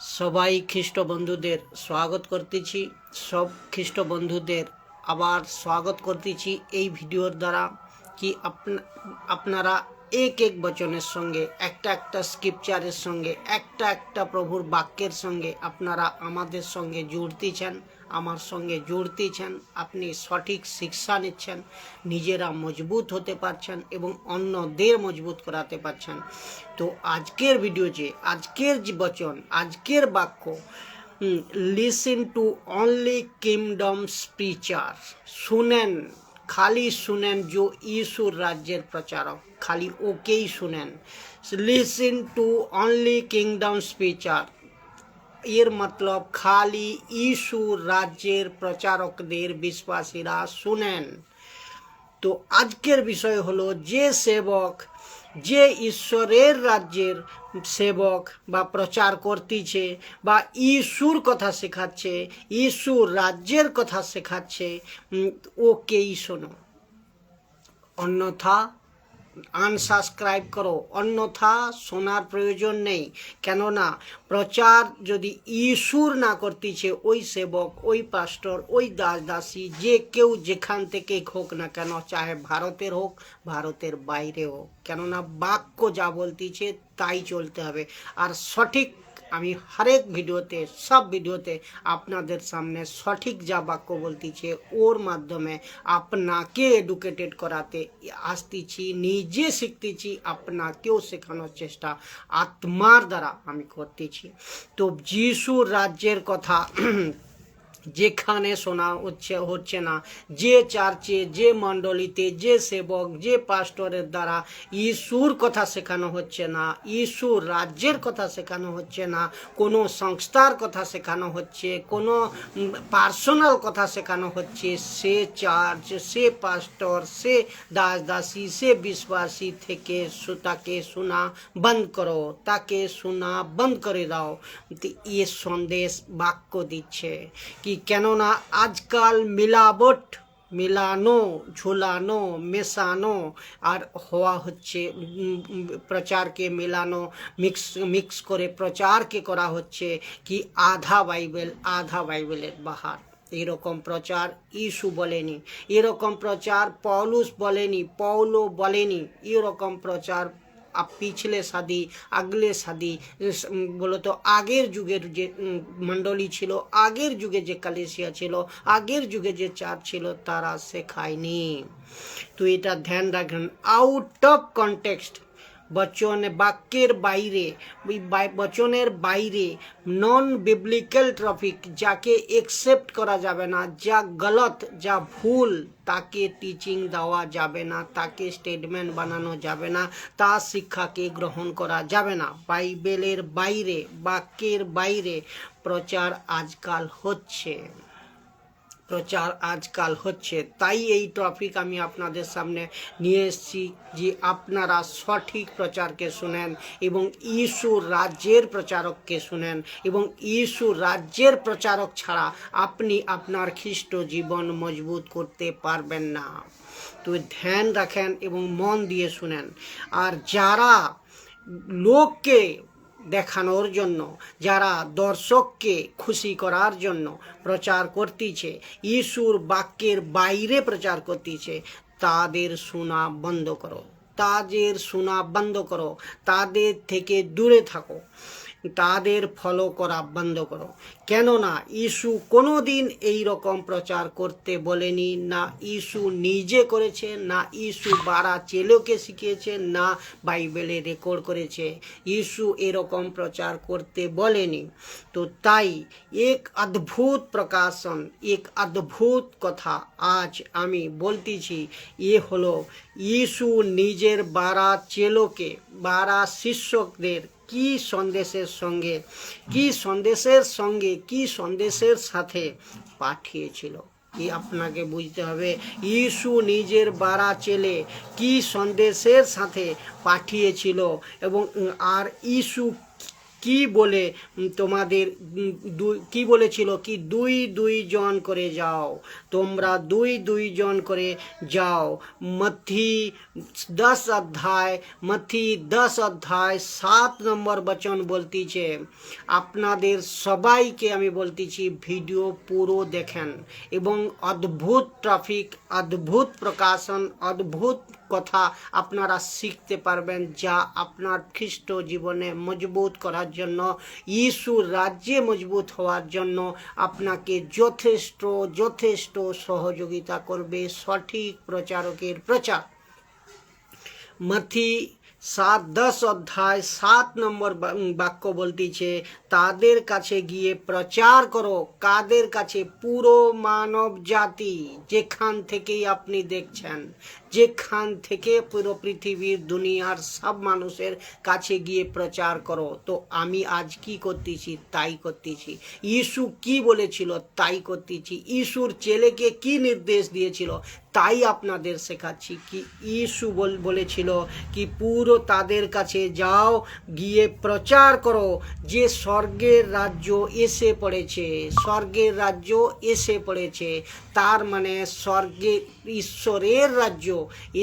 সবাই খ্রিস্ট বন্ধুদের স্বাগত করতেছি। সব খ্রিস্ট বন্ধুদের আবার স্বাগত করতেছি এই ভিডিওর দ্বারা কি আপনারা এক এক বচনের সঙ্গে একটা স্ক্রিপচারের সঙ্গে একটা প্রভুর বাক্যের সঙ্গে আপনারা আমাদের সঙ্গে জুড়তেছেন, আমার সঙ্গে জুড়তেছেন। আপনি সঠিক শিক্ষা নিচ্ছেন, নিজেরা মজবুত হতে পারছেন এবং অন্যদের মজবুত করাতে পারছেন। তো আজকের ভিডিও যে আজকের যে বচন, আজকের বাক্য, লিসেন টু অনলি কিংডম স্পিচার। শুনেন, খালি শুনেন जो यीशुर राज्यের প্রচারক, খালি ওকেই শুনেন। লিসেন টু অনলি কিংডম স্পিচার এর মতলব খালি यीशु রাজ্যের প্রচারকদের বিশ্বাসীরা শুনেন। তো আজকের বিষয় হলো যে সেবক, যে ঈশ্বরের রাজ্যের সেবক বা প্রচার করতেছে বা ইস্যুর কথা শেখাচ্ছে, ইস্যুর রাজ্যের কথা শেখাচ্ছে, ওকেই শোনো, অন্যথা আনসাবস্ক্রাইব করো, অন্যথা শোনার প্রয়োজন নেই। কেননা প্রচার যদি ইস্যুর না করতেছে ওই সেবক, ওই পাস্টর, ওই দাসী, যে কেউ যেখান থেকে হোক না কেন, চাহে ভারতের হোক, ভারতের বাইরে হোক, কেননা বাক্য যা বলতেছে তাই চলতে হবে। আর সঠিক, আমি হরেক ভিডিওতে, সব ভিডিওতে আপনাদের সামনে সঠিক যা বাক্য বলতেছে ওর মাধ্যমে আপনাকে এডুকেটেড করাতে আসতেছি, নিজে শিখতেছি, আপনাকেও শেখানোর চেষ্টা আত্মার দ্বারা আমি করতেছি। তো যিশুর রাজ্যের কথা যেখানে শোনা হচ্ছে না, যে চার্চে, যে মণ্ডলীতে, যে সেবক, যে পাস্টরের দ্বারা ইস্যুর কথা শেখানো হচ্ছে না, ইস্যুর রাজ্যের কথা শেখানো হচ্ছে না, কোনো সংস্থার কথা শেখানো হচ্ছে, কোনো পার্সোনাল কথা শেখানো হচ্ছে, সে চার্চ, সে পাস্টর, সে দাসী, সে বিশ্বাসী থেকে তাকে শোনা বন্ধ করো, তাকে শোনা বন্ধ করে দাও। এ সন্দেশ বাক্য দিচ্ছে কি, কেননা আজকাল মিলাবট, মিলানো, ঝুলানো, মেশানো আর হওয়া হচ্ছে, প্রচারকে মেলানো, মিক্স করে প্রচারকে করা হচ্ছে কি আধা বাইবেল, আধা বাইবেলের বাহার। এরকম প্রচার ইস্যু বলেনি, এরকম প্রচার পৌলুস বলেনি, পৌলো বলেনি, এরকম প্রচার পিছলে সাদি, আগলে সাদি, বলতো আগের যুগের যে মণ্ডলী ছিল, আগের যুগে যে কালেসিয়া ছিল, আগের যুগে যে চার্চ ছিল, তারা শেখায়নি। তো এটা ধ্যান রাখবেন। আউট অফ কনটেক্সট, বচন বাক্যের বাইরে, বচনের বাইরে নন বিবলিক্যাল টপিক যাকে একসেপ্ট করা যাবে না, যা গলত, যা ভুল, তাকে টিচিং দেওয়া যাবে না, তাকে স্টেটমেন্ট বানানো যাবে না, তার শিক্ষাকে গ্রহণ করা যাবে না। বাইবেলের বাইরে, বাক্যের বাইরে প্রচার আজকাল হচ্ছে, প্রচার আজকাল হচ্ছে। তাই এই টপিক আমি আপনাদের সামনে নিয়ে এসেছি যে আপনারা সঠিক প্রচারকে শুনেন এবং ইস্যুর রাজ্যের প্রচারককে শুনেন, এবং ইস্যুর রাজ্যের প্রচারক ছাড়া আপনি আপনার খ্রিস্ট জীবন মজবুত করতে পারবেন না। তো ধ্যান রাখেন এবং মন দিয়ে শুনেন। আর যারা লোককে দেখানোর জন্য, যারা দর্শককে খুশি করার জন্য প্রচার করতেছে, ইস্যুর বাক্যের বাইরে প্রচার করতেছে, তাদের শোনা বন্ধ করো, তাদের শোনা বন্ধ করো, তাদের থেকে দূরে থাকো, তাদের ফলো করা বন্ধ করো। কেননা ইস্যু কোনো দিন এই রকম প্রচার করতে বলেনি, না ইস্যু নিজে করেছে, না ইস্যু বারা চেলোকে শিখিয়েছে, না বাইবেলে রেকর্ড করেছে। ইস্যু এরকম প্রচার করতে বলেনি। তো তাই এক অদ্ভুত প্রকাশন, এক অদ্ভুত কথা আজ আমি বলতেছি, এ হলো ইস্যু নিজের বারা চেলোকে, বারা শিষ্যদের কি সন্দেশের সঙ্গে, কি সন্দেশের সঙ্গে, কি সন্দেশের সাথে পাঠিয়েছিল। কি আপনাকে বুঝতে হবে, ইস্যু নিজের বারা ছেলে কি সন্দেশের সাথে পাঠিয়েছিল, এবং আর ইস্যু কি বলে তোমাদের কি বলেছিল কি 2 জন করে যাও, তোমরা 2 জন করে যাও। মথি 10 অধ্যায় 7 নম্বর বচন বলতিছে। আপনাদের সবাইকে আমি বলতেছি ভিডিও পুরো দেখেন এবং অদ্ভুত ট্রাফিক, অদ্ভুত প্রকাশন, অদ্ভুত কথা আপনারা শিখতে পারবেন, যা আপনার খ্রিস্ট জীবনে মজবুত করার জন্য, যিশুর রাজ্যে মজবুত হওয়ার জন্য আপনাকে যথেষ্ট সহযোগিতা করবে সঠিক প্রচারকের প্রচার। মথি 10 অধ্যায় 7 নম্বর বাক্য বলতেছে, তাদের কাছে গিয়ে প্রচার করো। কাদের কাছে? পুরো মানব জাতি, যেখান থেকেই আপনি দেখছেন, যেখান থেকে পুরো পৃথিবীর দুনিয়ার সব মানুষের কাছে গিয়ে প্রচার করো। তো আমি আজ কি করতেছি? তাই করতেছি। যিশু কি বলেছিল? তাই করতেছি। যিশুর ছেলেকে কি নির্দেশ দিয়েছিল? তাই আপনাদের শেখাচ্ছি। কি যিশু বলেছিল কি পুরো তাদের কাছে যাও, গিয়ে প্রচার করো যে স্বর্গের রাজ্য এসে পড়েছে। স্বর্গের রাজ্য এসে পড়েছে, তার মানে স্বর্গের ঈশ্বরের রাজ্য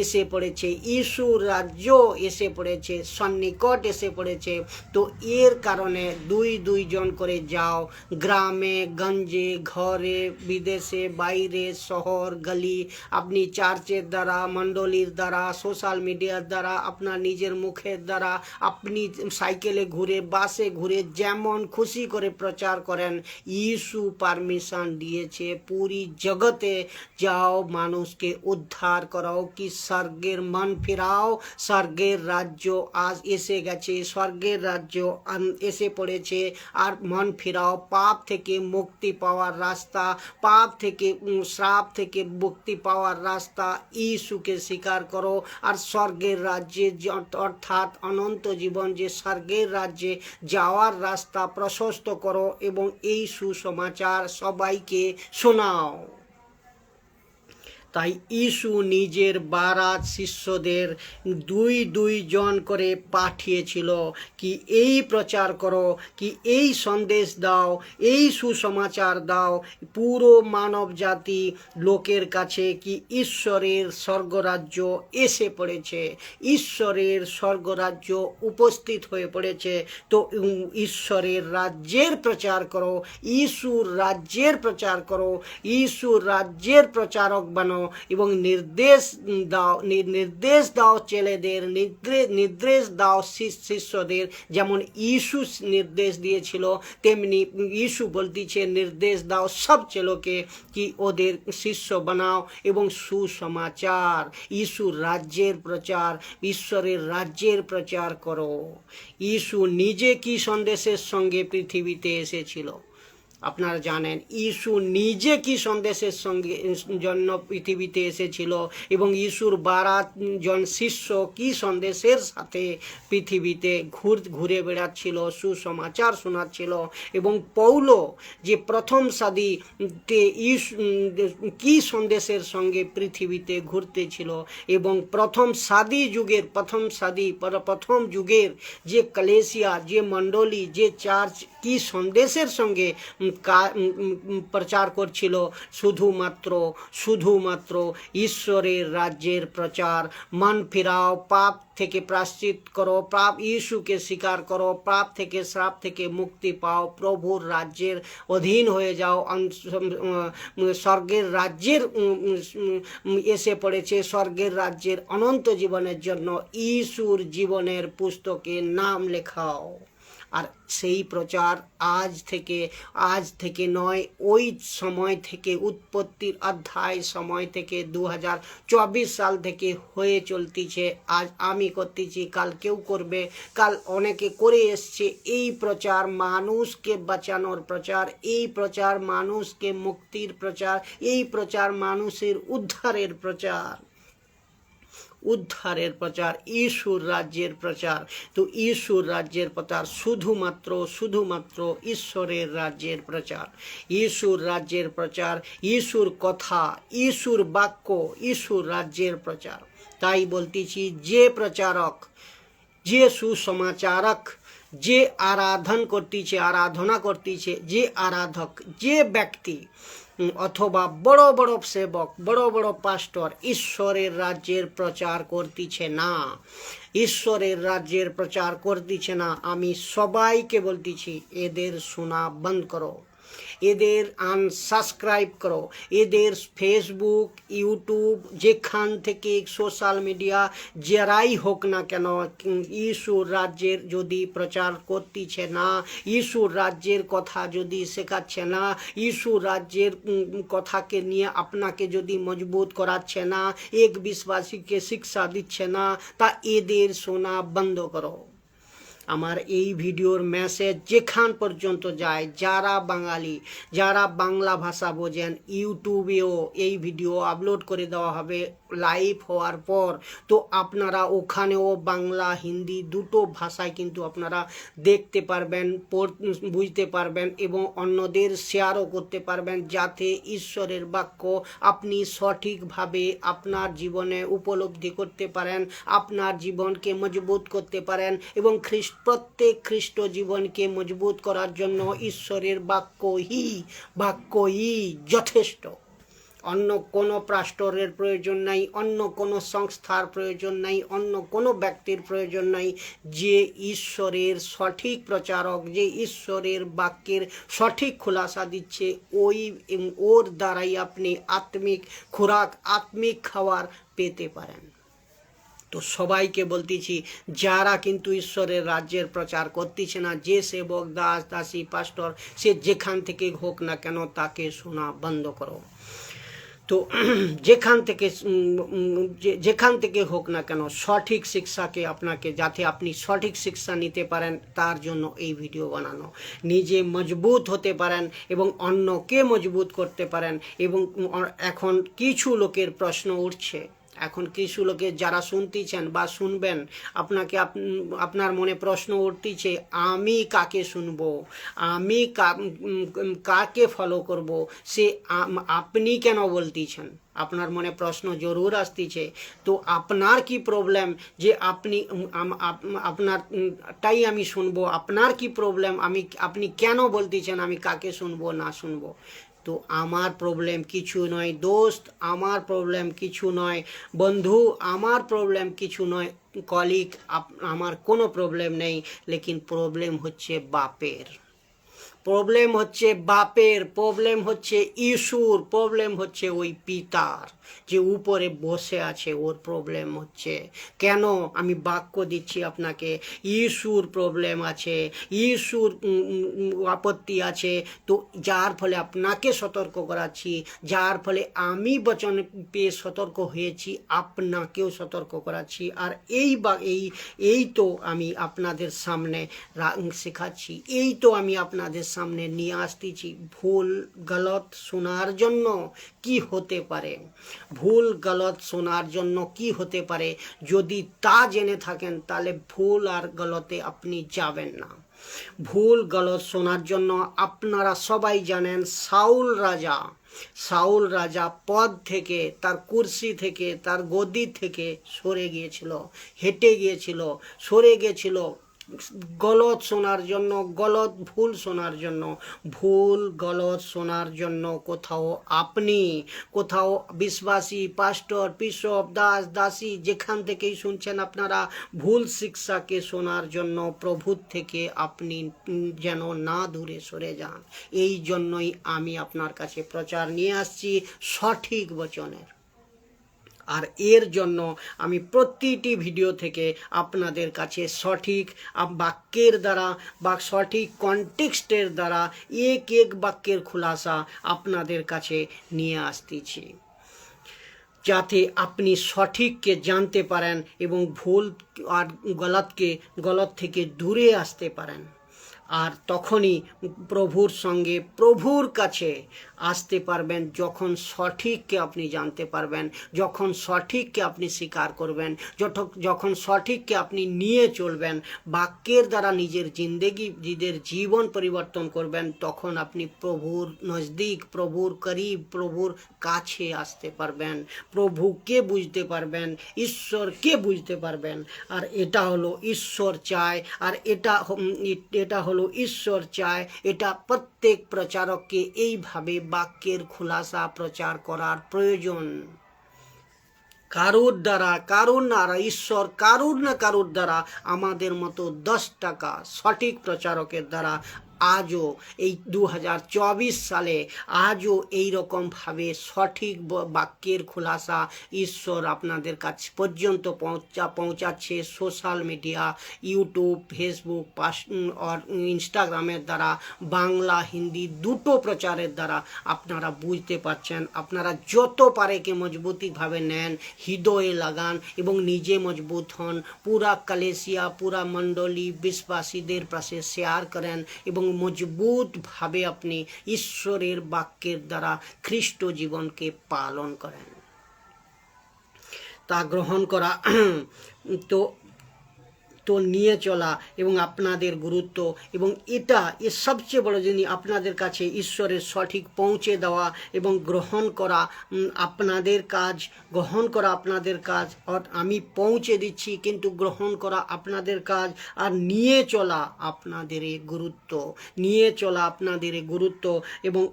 এসে পড়েছে, যিশুর রাজ্য এসে পড়েছে, সন্নিকট এসে পড়েছে। তো এর কারণে 2 জন করে যাও, গ্রামে গঞ্জে, ঘরে, বিদেশে, বাইরে, শহর গলি, আপনি চার্চের দ্বারা, মণ্ডলীর দ্বারা, সোশ্যাল মিডিয়ার দ্বারা, আপনার নিজের মুখের দ্বারা, আপনি সাইকেলে ঘুরে, বাসে ঘুরে, যেমন খুশি করে প্রচার করেন। যিশু পারমিশন দিয়েছে পুরি জগতে যাও, মানুষকে উদ্ধার করাও, কি স্বর্গের মন ফিরাও। স্বর্গের রাজ্য আজ এসে গেছে, স্বর্গের রাজ্য এসে পড়েছে। আর মন ফিরাও, পাপ থেকে মুক্তি পাওয়ার রাস্তা, পাপ থেকে শ্রাপ থেকে মুক্তি পাওয়ার রাস্তা, যিশুকে স্বীকার করো। আর স্বর্গের রাজ্যে অর্থাৎ অনন্ত জীবন, যে স্বর্গের রাজ্যে যাওয়ার রাস্তা প্রশস্ত করো এবং এই সুসমাচার সবাইকে শোনাও। তাই যিশু নিজের 12 শিষ্যদের 2 জন করে পাঠিয়েছিল কি এই প্রচার করো, কি এই সন্দেশ দাও, এই সুসমাচার দাও পুরো মানব জাতি লোকের কাছে, কি ঈশ্বরের স্বর্গরাজ্য এসে পড়েছে, ঈশ্বরের স্বর্গরাজ্য উপস্থিত হয়ে পড়েছে। তো ঈশ্বরের রাজ্যের প্রচার করো, যিশুর রাজ্যের প্রচার করো, যিশুর রাজ্যের প্রচারক বানো এবং নির্দেশ দাও ছেলেদের, নির্দেশ দাও শিষ্যদের। যেমন যিশু নির্দেশ দিয়েছিল, তেমনি যিশু বলতেছে নির্দেশ দাও সব ছেলেকে কি ওদের শিষ্য বানাও এবং সুসমাচার, যিশুর রাজ্যের প্রচার, ঈশ্বরের রাজ্যের প্রচার করো। যিশু নিজে কি সন্দেশের সঙ্গে পৃথিবীতে এসেছিল? আপনারা জানেন যিশু নিজে কি সন্দেশের সঙ্গে জন্য পৃথিবীতে এসেছিল এবং যিশুর 12 জন শিষ্য কি সন্দেশের সাথে পৃথিবীতে ঘুরে বেড়াচ্ছিল, সুসমাচার শোনাচ্ছিল। এবং পৌল যে প্রথম সাদীতে কি সন্দেশের সঙ্গে পৃথিবীতে ঘুরতেছিল এবং প্রথম যুগের যে কলেসিয়া, যে মণ্ডলী, যে চার্চ কি সন্দেশের সঙ্গে প্রচার করছিল? শুধুমাত্র ঈশ্বরের রাজ্যের প্রচার। মন ফিরাও, পাপ থেকে প্রায়শ্চিত করো, পাপ যিশুকে স্বীকার করো, পাপ থেকে শ্রাপ থেকে মুক্তি পাও, প্রভুর রাজ্যের অধীন হয়ে যাও। স্বর্গের রাজ্যের এসে পড়েছে, স্বর্গের রাজ্যের অনন্ত জীবনের জন্য যিশুর জীবনের পুস্তকে নাম লেখাও। আর সেই প্রচার আজ থেকে নয়, ওই সময় থেকে, উৎপত্তির অধ্যায় সময় থেকে 2024 সাল থেকে হয়ে চলতেছে। আজ আমি করতেছি, কাল কেউ করবে, কাল অনেকে করে এসছে। এই প্রচার মানুষকে বাঁচানোর প্রচার, এই প্রচার মানুষকে মুক্তির প্রচার, এই প্রচার মানুষের উদ্ধারের প্রচার, যিশুর রাজ্যের প্রচার। তো যিশুর রাজ্যের প্রচার শুধুমাত্র ঈশ্বরের রাজ্যের প্রচার, যিশুর রাজ্যের প্রচার, যিশুর কথা, যিশুর বাক্য, যিশুর রাজ্যের প্রচার। তাই বলতেছি, যে প্রচারক, যে সুসমাচারক, যে আরাধনা করতেছে, যে আরাধক, যে ব্যক্তি অথবা বড় বড় সেবক, বড় বড় পাস্টর ঈশ্বরের রাজ্যের প্রচার করতেছে না, ঈশ্বরের রাজ্যের প্রচার করতেছে না, আমি সবাইকে বলতেছি এদের শোনা বন্ধ করো, এদের আনসাবস্ক্রাইব করো, এদের ফেসবুক, ইউটিউব, যেখান থেকে সোশ্যাল মিডিয়া যারাই হোক না কেন, ঈশ্বর রাজ্যের যদি প্রচার করতেছে না, ঈশ্বর রাজ্যের কথা যদি শেখাচ্ছে না, ঈশ্বর রাজ্যের কথাকে নিয়ে আপনাকে যদি মজবুত করাচ্ছে না, এক বিশ্বাসীকে শিক্ষা দিচ্ছে না, তা এদের শোনা বন্ধ করো। আমার এই ভিডিওর মেসেজ যেখান পর্যন্ত যায়, যারা বাঙালি, যারা বাংলা ভাষা বোঝেন, ইউটিউবেও এই ভিডিও আপলোড করে দেওয়া হবে লাইভ হওয়ার পর, তো আপনারা ওখানেও বাংলা হিন্দি দুটো ভাষায় কিন্তু আপনারা দেখতে পারবেন, বুঝতে পারবেন এবং অন্যদের শেয়ারও করতে পারবেন, যাতে ঈশ্বরের বাক্য আপনি সঠিকভাবে আপনার জীবনে উপলব্ধি করতে পারেন, আপনার জীবনকে মজবুত করতে পারেন এবং প্রত্যেক খ্রিস্ট জীবনকে মজবুত করার জন্য ঈশ্বরের বাক্যই যথেষ্ট। অন্য কোনো পাস্টরের প্রয়োজন নাই, অন্য কোনো সংস্থার প্রয়োজন নাই, অন্য কোনো ব্যক্তির প্রয়োজন নাই। যে ঈশ্বরের সঠিক প্রচারক, যে ঈশ্বরের বাক্যের সঠিক খোলাসা দিচ্ছে, ওর দ্বারাই আপনি আত্মিক খোরাক, আত্মিক খাবার পেতে পারেন। তো সবাইকে বলতেছি, যারা কিন্তু ঈশ্বরের রাজ্যের প্রচার করতেছে না, যে সেবক, দাস, দাসী, পাস্টর, সে যেখান থেকে হোক না কেন, তাকে শোনা বন্ধ করো। তো যেখান থেকে হোক না কেন, সঠিক শিক্ষাকে আপনাকে, যাতে আপনি সঠিক শিক্ষা নিতে পারেন, তার জন্য এই ভিডিও বানানো। নিজে মজবুত হতে পারেন এবং অন্যকে মজবুত করতে পারেন। এবং এখন কিছু লোকের প্রশ্ন উঠছে, এখন কিছু লোকের যারা শুনতেছেন বা শুনবেন, আপনার মনে প্রশ্ন উঠতেছে, আমি কাকে শুনবো, আমি কাকে ফলো করব, সে আপনি কেন বলতেছেন? আপনার মনে প্রশ্ন জরুর আসতেছে। তো আপনার কি প্রবলেম যে আপনারটাই আমি শুনবো? আপনার কি প্রবলেম, আপনি কেন বলতেছেন আমি কাকে শুনবো না শুনবো? তো আমার প্রবলেম কিছু নয় দোস্ত, আমার প্রবলেম কিছু নয় বন্ধু, আমার প্রবলেম কিছু নয় কলিগ, আমার কোনো প্রবলেম নেই। লেকিন প্রবলেম হচ্ছে বাপের, প্রবলেম হচ্ছে বাপের, প্রবলেম হচ্ছে ইস্যুর, প্রবলেম হচ্ছে ওই পিতার যে উপরে বসে আছে, ওর প্রবলেম হচ্ছে। কেন আমি বাক্য দিচ্ছি আপনাকে, ইস্যুর প্রবলেম আছে, ইস্যুর আপত্তি আছে। তো যার ফলে আপনাকে সতর্ক করাচ্ছি, যার ফলে আমি বচন পেয়ে সতর্ক হয়েছি, আপনাকেও সতর্ক করাচ্ছি। আর এই তো আমি আপনাদের সামনে শেখাচ্ছি, এই তো আমি আপনাদের সামনে নিয়ে আসতেছি। ভুল গলত শোনার জন্য কি হতে পারে, ভুল গলত শোনার জন্য কি হতে পারে, যদি তা জেনে থাকেন, তাহলে ভুল আর গলতে আপনি যাবেন না। ভুল গলত শোনার জন্য আপনারা সবাই জানেন, সাউল রাজা পদ থেকে, তার কুরসি থেকে, তার গদি থেকে সরে গিয়েছিল, হেঁটে গিয়েছিল, সরে গিয়েছিল গলত শোনার জন্য, ভুল শোনার জন্য। ভুল গলত শোনার জন্য কোথাও বিশ্বাসী, পাস্টর, বিশপ, দাস, দাসী, যেখান থেকেই শুনছেন আপনারা, ভুল শিক্ষাকে শোনার জন্য প্রভুর থেকে আপনি যেন না দূরে সরে যান। এই জন্যই আমি আপনার কাছে প্রচার নিয়ে আসছি সঠিক বচনের। আর এর জন্য আমি প্রতিটি ভিডিও থেকে আপনাদের কাছে সঠিক বাক্যের দ্বারা বা সঠিক কনটেক্সটের দ্বারা এক বাক্যের খোলাসা আপনাদের কাছে নিয়ে আসতেছি, যাতে আপনি সঠিককে জানতে পারেন এবং ভুল আর গলত থেকে দূরে আসতে পারেন। আর তখনই প্রভুর সঙ্গে প্রভুর কাছে আসতে পারবেন, যখন সঠিককে আপনি জানতে পারবেন, যখন সঠিককে আপনি স্বীকার করবেন, যখন সঠিককে আপনি নিয়ে চলবেন, বাক্যের দ্বারা নিজের নিজের জীবন পরিবর্তন করবেন, তখন আপনি প্রভুর নজদিক, প্রভুর করিব, প্রভুর কাছে আসতে পারবেন, প্রভুকে বুঝতে পারবেন, ঈশ্বরকে বুঝতে পারবেন। আর এটা হলো ঈশ্বর চায়, আর এটা হলো ঈশ্বর চায়। এটা প্রত্যেক প্রচারককে এইভাবে বাক্যের খুলাসা প্রচার করার প্রয়োজন। কারুর দ্বারা ঈশ্বর কারুর দ্বারা আমাদের মতো 10 টাকা সঠিক প্রচারকের দ্বারা আজও এই 2024 সালে আজও এইরকমভাবে সঠিক বাক্যের খুলাসা ঈশ্বর আপনাদের কাছ পর্যন্ত পৌঁছাচ্ছে। সোশ্যাল মিডিয়া, ইউটিউব, ফেসবুক আর ইনস্টাগ্রামের দ্বারা, বাংলা হিন্দি দুটো প্রচারের দ্বারা আপনারা বুঝতে পারছেন। আপনারা যত পারেকে মজবুতিভাবে নেন, হৃদয়ে লাগান এবং নিজে মজবুত হন। পুরা কালেসিয়া, পুরা মণ্ডলী বিশ্বাসীদের পাশে শেয়ার করেন এবং মজবুতভাবে আপনি ঈশ্বরের বাক্যের দ্বারা খ্রিস্ট জীবনকে পালন করেন। তা গ্রহণ করা তো নিয়ে চলা এবং আপনাদের গুরুত্ব, এবং এর সবচেয়ে বড় জিনিস আপনাদের কাছে ঈশ্বরের সঠিক পৌঁছে দেওয়া এবং গ্রহণ করা আপনাদের কাজ। আমি পৌঁছে দিচ্ছি, কিন্তু গ্রহণ করা আপনাদের কাজ, আর নিয়ে চলা আপনাদের গুরুত্ব এবং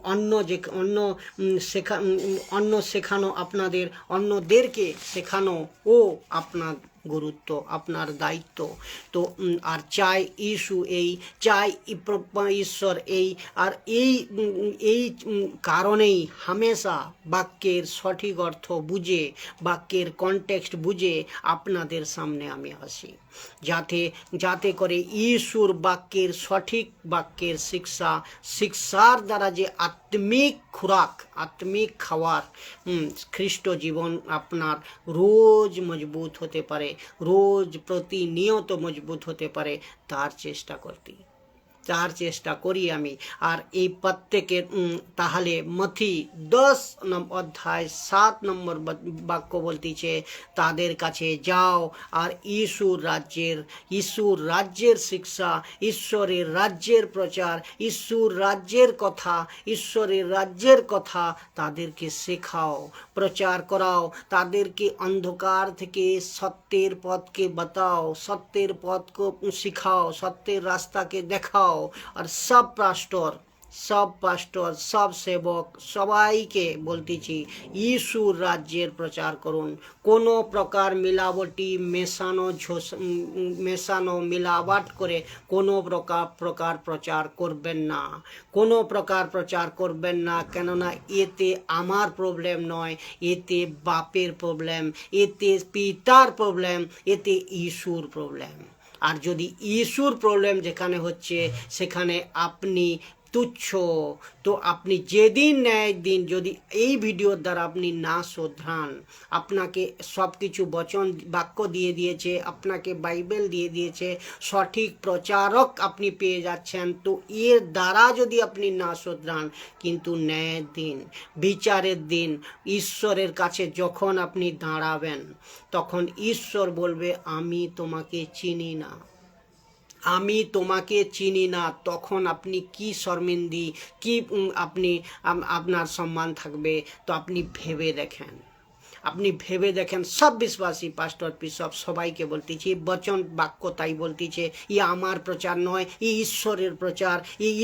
অন্যদেরকে শেখানো ও আপনার গুরুত্ব, আপনার দায়িত্ব। তো আর চাই ঈশ্বর এই কারণেই হামেশা বাক্যের সঠিক অর্থ বুঝে, বাক্যের কনটেক্সট বুঝে আপনাদের সামনে আমি আসি, যাতে করে ঈশ্বর বাক্যের সঠিক বাক্যের শিক্ষার দ্বারা যে আত্মিক খোরাক, আত্মিক খাবার, খ্রিস্ট জীবন আপনার রোজ মজবুত হতে পারে, রোজ প্রতিনিয়ত মজবুত হতে পারে, তার চেষ্টা করি আমি। আর এই প্রত্যেকের তাহলে মথি 10 অধ্যায় 7 নম্বর বাক্য বলতেছে, তাদের কাছে যাও আর ঈশ্বর রাজ্যের শিক্ষা, ঈশ্বরের রাজ্যের প্রচার, ঈশ্বরের রাজ্যের কথা তাদেরকে শেখাও, প্রচার করাও, তাদেরকে অন্ধকার থেকে সত্যের পথকে বাতাও, সত্যের পথকে শিখাও, সত্যের রাস্তাকে দেখাও। আর সব পাস্টর, সব সেবক, সবাইকে বলতেছি ঈশ্বর রাজ্যের প্রচার করুন। কোনো প্রকার মেশানো মিলাবাট করে কোনো প্রকার প্রচার করবেন না, কেননা এতে আমার প্রবলেম নয়, এতে বাপের প্রবলেম, এতে পিতার প্রবলেম, এতে ঈশ্বর প্রবলেম। আর যদি ঈশ্বর প্রবলেম যেখানে হচ্ছে, সেখানে আপনি তুচ্ছ। তো আপনি যেদিন ন্যায় দিন যদি এই ভিডিওর দ্বারা আপনি না শোধরান, আপনাকে সব কিছু বাক্য দিয়ে দিয়েছে, আপনাকে বাইবেল দিয়ে দিয়েছে, সঠিক প্রচারক আপনি পেয়ে যাচ্ছেন, তো এর দ্বারা যদি আপনি না শোধরান, কিন্তু ন্যায়ের দিন, বিচারের দিন, ঈশ্বরের কাছে যখন আপনি দাঁড়াবেন, তখন ঈশ্বর বলবে আমি তোমাকে চিনি না। তখন আপনি কি শর্মিন্দি, কি আপনার সম্মান থাকবে? তো আপনি ভেবে দেখেন। সব বিশ্বাসী পাস্টর বিশপ সবাইকে বলতেছি, বচন বাক্য তাই বলতেছে, আমার প্রচার নয়, ঈশ্বরের প্রচার।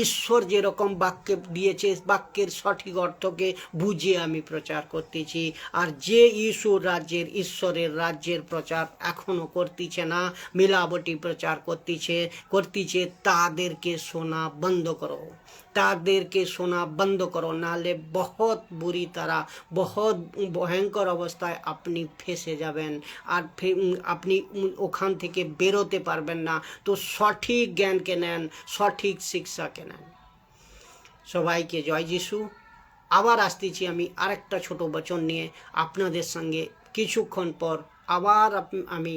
ঈশ্বর যেরকম বাক্যে দিয়েছে, বাক্যের সঠিক অর্থকে বুঝে আমি প্রচার করতেছি। আর যে ঈশ্বরের রাজ্যের প্রচার এখনো করতেছে না, মিলাবটি প্রচার করতেছে, তাদেরকে শোনা বন্ধ করো, নাহলে বহুত ভয়ঙ্কর অবস্থায় আপনি ফেসে যাবেন, আর আপনি ওখান থেকে বেরোতে পারবেন না। তো সঠিক জ্ঞানকে নেন, সঠিক শিক্ষাকে নেন। সবাইকে জয় যিশু। আবার আসতেছি আমি আরেকটা ছোট বচন নিয়ে আপনাদের সঙ্গে কিছুক্ষণ পর আবার আমি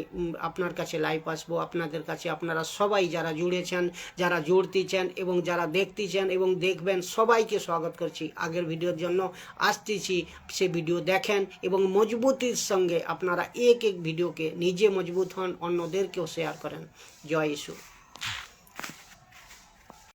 আপনার কাছে লাইভ আসবো, আপনাদের কাছে। আপনারা সবাই যারা জুড়েছেন, যারা জুড়তেছেন এবং যারা দেখতেছেন এবং দেখবেন, সবাইকে স্বাগত করছি। আগের ভিডিওর জন্য আসতেছি, সে ভিডিও দেখেন এবং মজবুতির সঙ্গে আপনারা এক এক ভিডিওকে নিজে মজবুত হন, অন্যদেরকেও শেয়ার করেন। জয় ইসু।